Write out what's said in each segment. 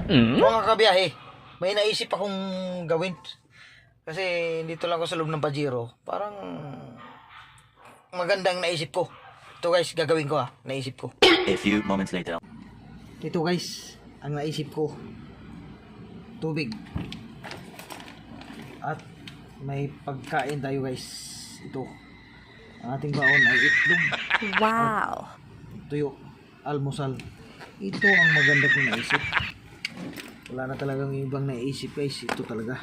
Mga kabiyahe, may naisip akong gawin. Kasi dito lang ako sa loob ng Pajero. Parang magandang naisip ko. Ito guys, gagawin ko naisip ko. A few moments later. Ito guys, ang naisip ko. Tubig. At may pagkain tayo guys. Ito. Ang ating baon ay itlog. Wow. Tuyo. Almusal. Ito ang maganda kong naisip. Wala na talagang ibang naisip guys. Ito talaga.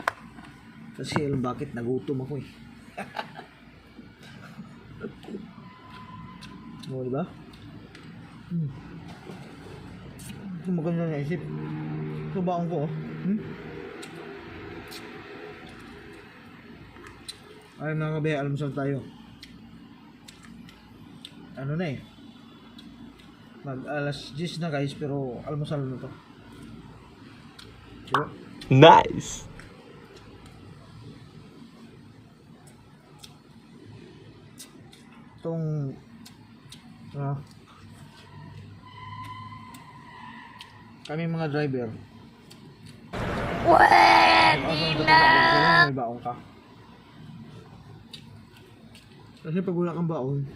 Kasi alam bakit nagutom ako eh. O, diba? Ito maganda naisip. Ito baon ko Ay mga kabiya, almusal tayo. Ano na eh. Mag alas 10 na guys, pero almusal na to. Diba? Nice. Itong kami mga driver. Pwede na. May baon ka. Kasi pag wala kang baon,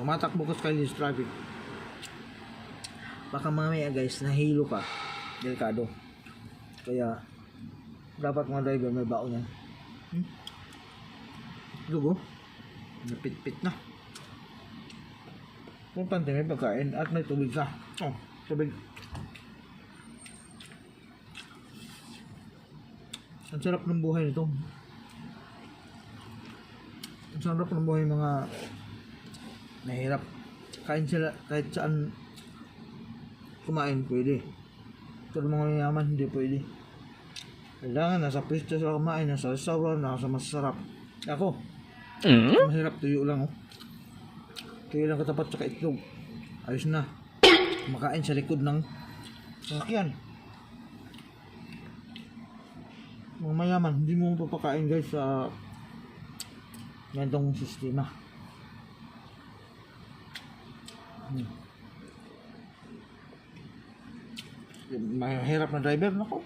tumatakbo ka sa Kailis traffic. Baka mamaya guys, nahilo ka. Delikado. Kaya, dapat mga driver may baon yan. Lugo. Napit-pit na. Importante may pagkain at may tubig ka. Oh, tubig. Ang sarap ng buhay nito. Ang sarap ng buhay mga nahirap. Kain sila kahit saan kumain pwede. Pero mga yaman hindi pwede. Kailangan nasa pista sila kumain, nasa restaurant, nasa masarap. Ako, mahirap tuyo lang Tuyo lang katapat sa itlog. Ayos na. Makain sa likod ng sasakyan. Mga mayaman, hindi mo papakain guys sa ganitong sistema. Mahirap na driver, nako.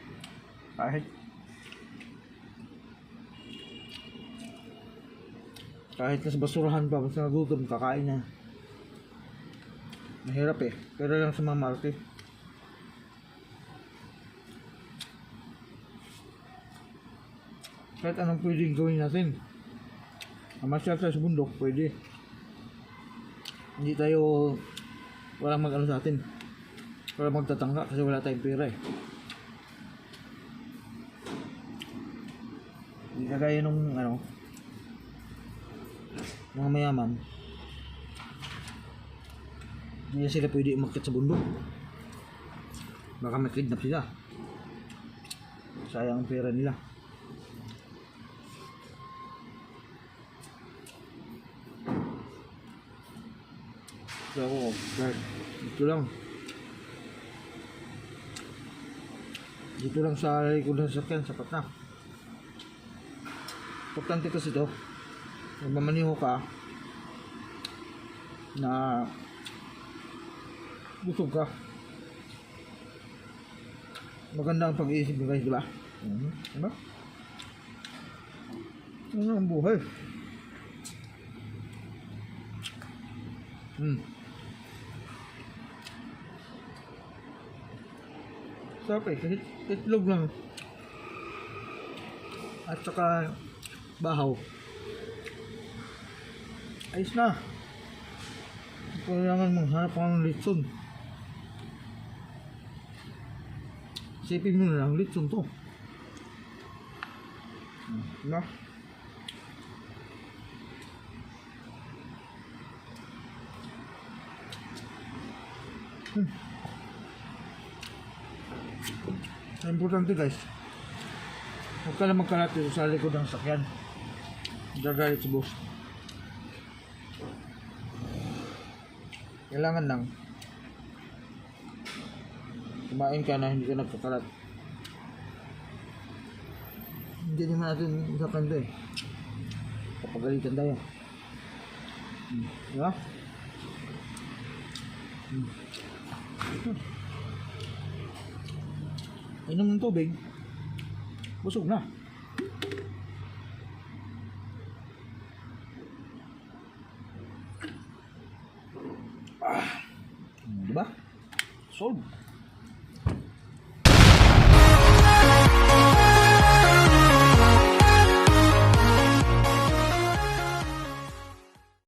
Kahit nasa basurahan pa, basta nagutom, kakain na. Mahirap eh, pero lang sa mga Marte. Kahit anong pwedeng gawin natin. Amasyal tayo sa bundok, pwede. Hindi tayo, walang mag-ano sa atin. Walang magtatangka kasi wala tayong pera eh. Hindi kagaya nung mga mayaman. Hindi na sila pwede umakyat sa bundok. Baka makidnap sila. Sayang ang pera nila. So ako, dito lang. Dito lang sa likod ng sasakyan, sapat na. Importante kasi ito, magmamaniho ka na busog ka. Maganda ang pag-iisip mo guys, diba? Diba? Ano ang buhay? Sarap eh, kahit itlog lang. At saka bahaw. Ayos na. Kailangan maghanap ka ng litson. Isipin mo na lang, litson to. Diba? Importante guys, huwag ka na magkalat dito sa likod ng sakyan. Gagalit si boss. Kailangan lang kumain ka na hindi ka nagkakalat. Hindi naman natin sa kanda eh. Kapagalitan tayo. Diba? inom ng tubig, busog na. Diba? Solve.